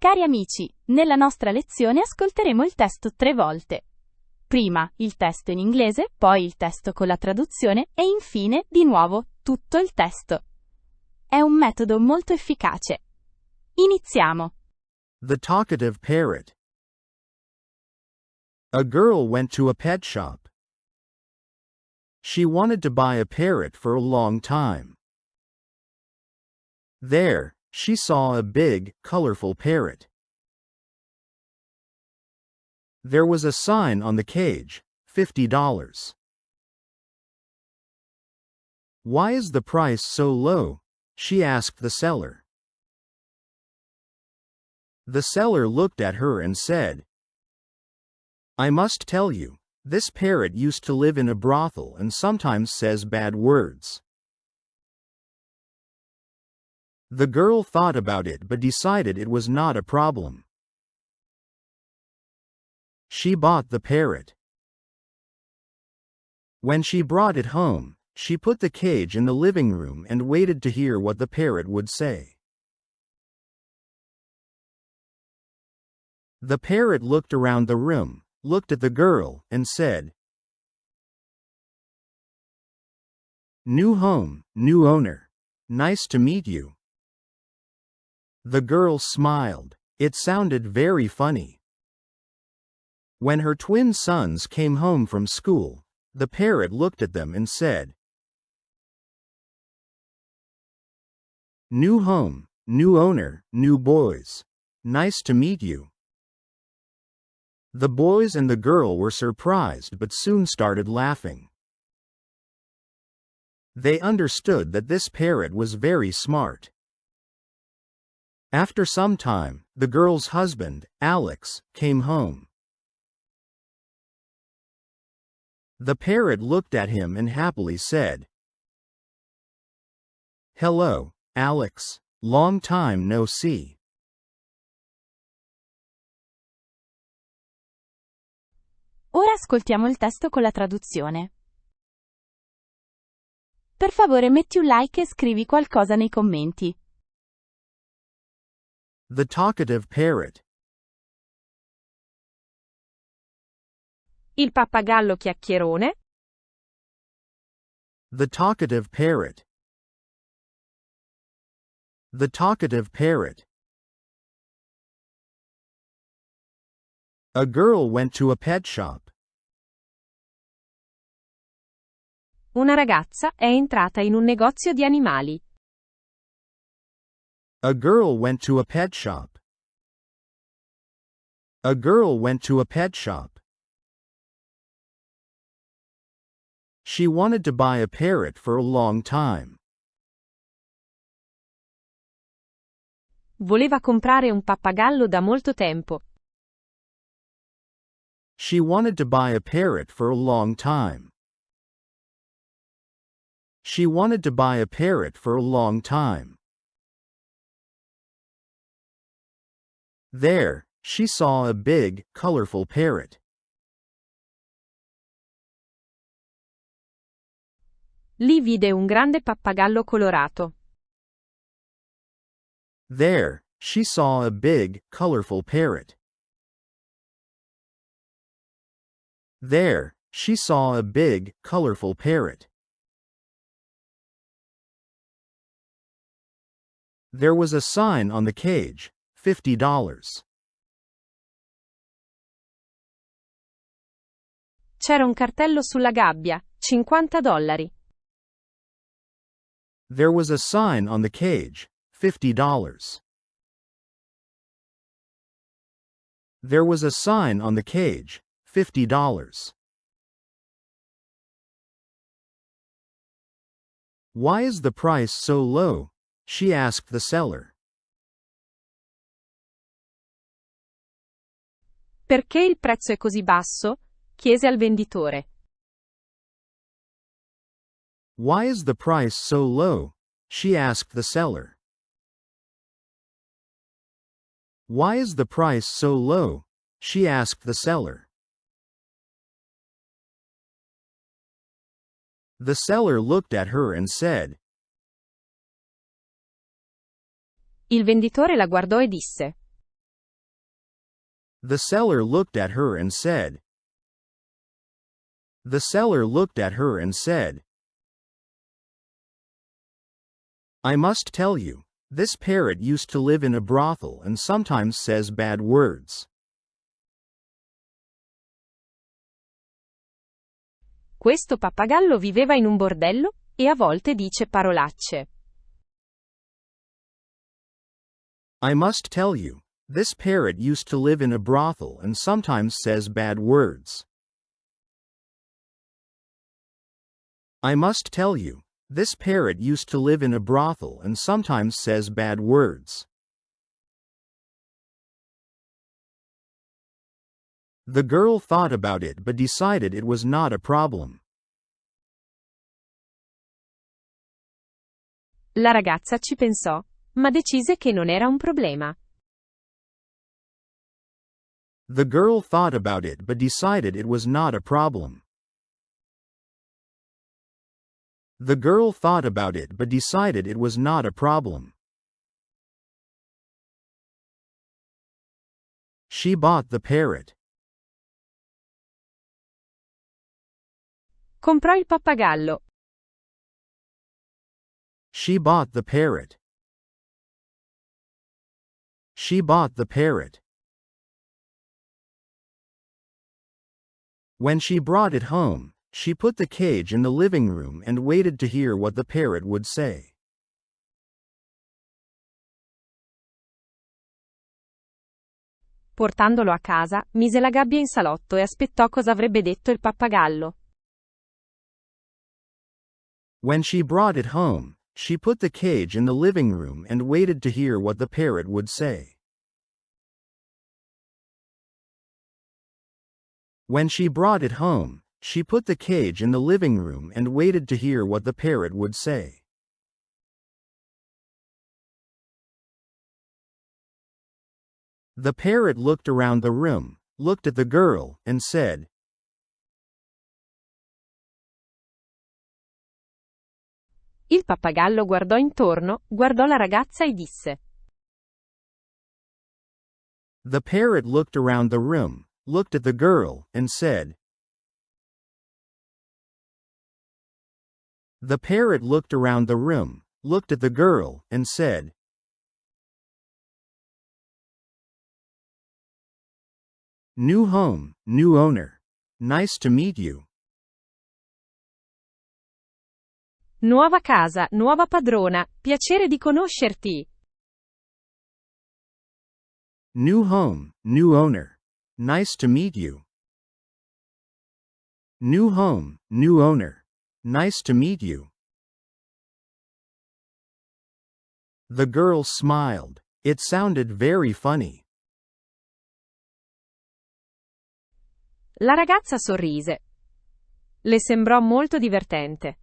Cari amici, nella nostra lezione ascolteremo il testo 3 volte. Prima il testo in inglese, poi il testo con la traduzione e infine, di nuovo, tutto il testo. È un metodo molto efficace. Iniziamo. The talkative parrot. A girl went to a pet shop. She wanted to buy a parrot for a long time. There, she saw a big, colorful parrot. There was a sign on the cage, $50. Why is the price so low? She asked the seller. The seller looked at her and said, I must tell you, this parrot used to live in a brothel and sometimes says bad words. The girl thought about it but decided it was not a problem. She bought the parrot. When she brought it home, she put the cage in the living room and waited to hear what the parrot would say. The parrot looked around the room, looked at the girl, and said, New home, new owner. Nice to meet you. The girl smiled. It sounded very funny. When her twin sons came home from school, the parrot looked at them and said, New home, new owner, new boys. Nice to meet you. The boys and the girl were surprised but soon started laughing. They understood that this parrot was very smart. After some time, the girl's husband, Alex, came home. The parrot looked at him and happily said, Hello, Alex. Long time no see. Ora ascoltiamo il testo con la traduzione. Per favore metti un like e scrivi qualcosa nei commenti. The talkative parrot. Il pappagallo chiacchierone. The talkative parrot. The talkative parrot. A girl went to a pet shop. Una ragazza è entrata in un negozio di animali. A girl went to a pet shop. A girl went to a pet shop. She wanted to buy a parrot for a long time. Voleva comprare un pappagallo da molto tempo. She wanted to buy a parrot for a long time. She wanted to buy a parrot for a long time. There, she saw a big, colorful parrot. Lì vide un grande pappagallo colorato. There, she saw a big, colorful parrot. There, she saw a big, colorful parrot. There was a sign on the cage, $50. C'era un cartello sulla gabbia, $50. There was a sign on the cage, $50. There was a sign on the cage, $50. Why is the price so low? She asked the seller. Perché il prezzo è così basso? Chiese al venditore. Why is the price so low? She asked the seller. Why is the price so low? She asked the seller. The seller looked at her and said, Il venditore la guardò e disse. The seller looked at her and said. The seller looked at her and said, I must tell you, this parrot used to live in a brothel and sometimes says bad words. Questo pappagallo viveva in un bordello e a volte dice parolacce. I must tell you, this parrot used to live in a brothel and sometimes says bad words. I must tell you, this parrot used to live in a brothel and sometimes says bad words. The girl thought about it but decided it was not a problem. La ragazza ci pensò, ma decise che non era un problema. The girl thought about it but decided it was not a problem. The girl thought about it but decided it was not a problem. She bought the parrot. Comprò il pappagallo. She bought the parrot. She bought the parrot. When she brought it home, she put the cage in the living room and waited to hear what the parrot would say. Portandolo a casa, mise la gabbia in salotto e aspettò cosa avrebbe detto il pappagallo. When she brought it home, she put the cage in the living room and waited to hear what the parrot would say. When she brought it home, she put the cage in the living room and waited to hear what the parrot would say. The parrot looked around the room, looked at the girl, and said, Il pappagallo guardò intorno, guardò la ragazza e disse. The parrot looked around the room, looked at the girl, and said. The parrot looked around the room, looked at the girl, and said. New home, new owner. Nice to meet you. Nuova casa, nuova padrona, piacere di conoscerti. New home, new owner. Nice to meet you. New home, new owner. Nice to meet you. The girl smiled. It sounded very funny. La ragazza sorrise. Le sembrò molto divertente.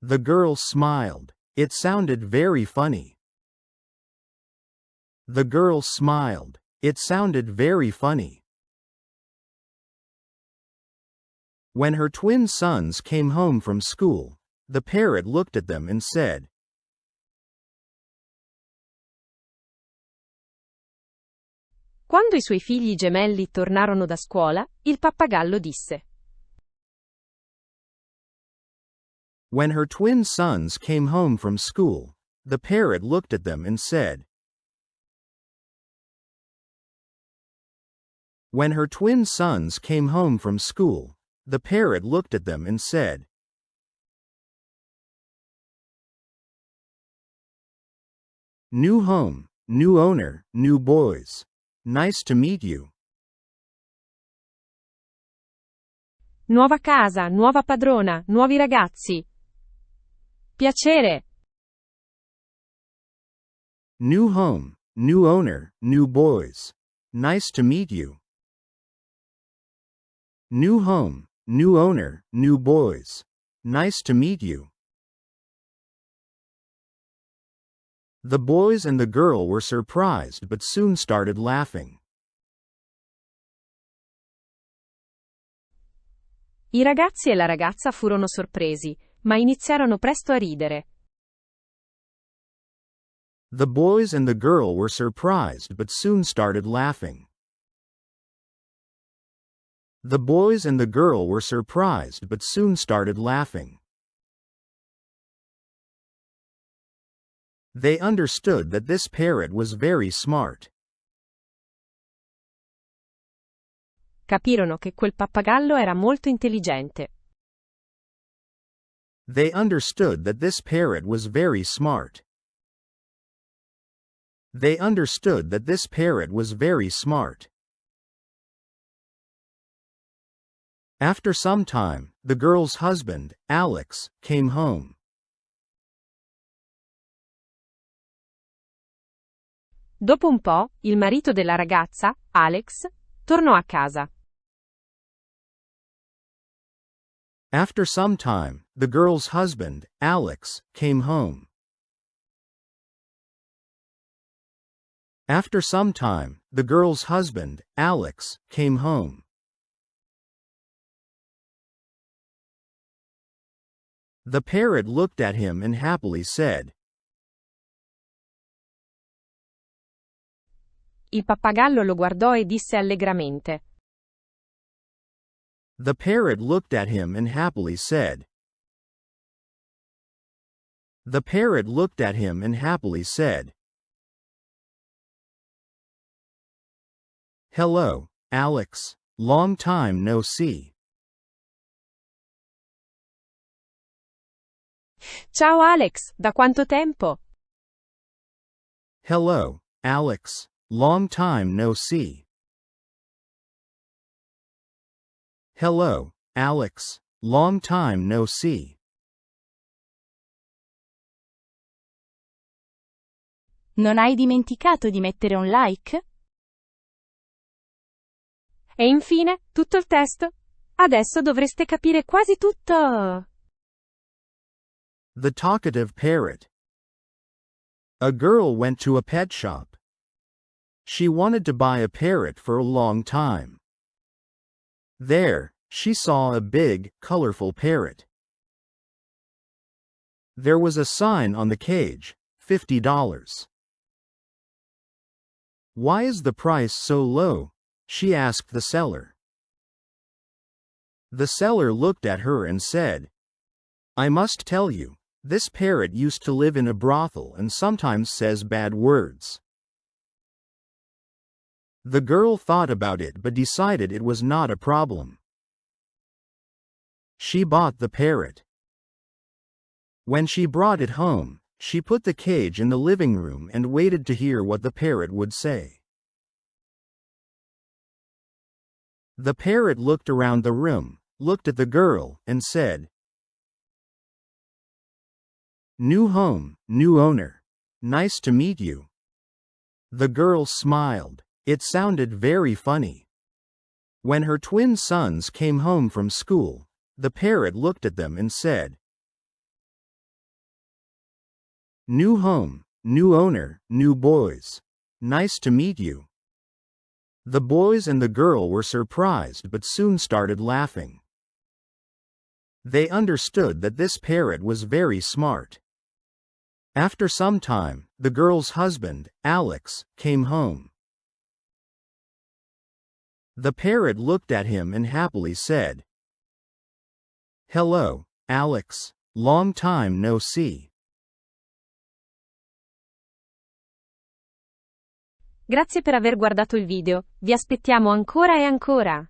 The girl smiled. It sounded very funny. The girl smiled. It sounded very funny. When her twin sons came home from school, the parrot looked at them and said. Quando i suoi figli gemelli tornarono da scuola, il pappagallo disse. When her twin sons came home from school, the parrot looked at them and said. When her twin sons came home from school, the parrot looked at them and said. New home, new owner, new boys. Nice to meet you. Nuova casa, nuova padrona, nuovi ragazzi. Piacere. New home, new owner, new boys. Nice to meet you. New home, new owner, new boys. Nice to meet you. The boys and the girl were surprised but soon started laughing. I ragazzi e la ragazza furono sorpresi, ma iniziarono presto a ridere. The boys and the girl were surprised but soon started laughing. The boys and the girl were surprised but soon started laughing. They understood that this parrot was very smart. Capirono che quel pappagallo era molto intelligente. They understood that this parrot was very smart. They understood that this parrot was very smart. After some time, the girl's husband, Alex, came home. Dopo un po', il marito della ragazza, Alex, tornò a casa. After some time, the girl's husband, Alex, came home. After some time, the girl's husband, Alex, came home. The parrot looked at him and happily said, Il pappagallo lo guardò e disse allegramente. The parrot looked at him and happily said. The parrot looked at him and happily said. Hello, Alex. Long time no see. Ciao Alex, da quanto tempo? Hello, Alex. Long time no see. Hello, Alex. Long time no see. Non hai dimenticato di mettere un like? E infine, tutto il testo? Adesso dovreste capire quasi tutto. The talkative parrot. A girl went to a pet shop. She wanted to buy a parrot for a long time. There, she saw a big, colorful parrot. There was a sign on the cage, $50. Why is the price so low? She asked the seller. The seller looked at her and said, I must tell you, this parrot used to live in a brothel and sometimes says bad words. The girl thought about it but decided it was not a problem. She bought the parrot. When she brought it home, she put the cage in the living room and waited to hear what the parrot would say. The parrot looked around the room, looked at the girl, and said, New home, new owner. Nice to meet you. The girl smiled. It sounded very funny. When her twin sons came home from school, the parrot looked at them and said, New home, new owner, new boys. Nice to meet you. The boys and the girl were surprised but soon started laughing. They understood that this parrot was very smart. After some time, the girl's husband, Alex, came home. The parrot looked at him and happily said, Hello, Alex. Long time no see. Grazie per aver guardato il video, vi aspettiamo ancora e ancora.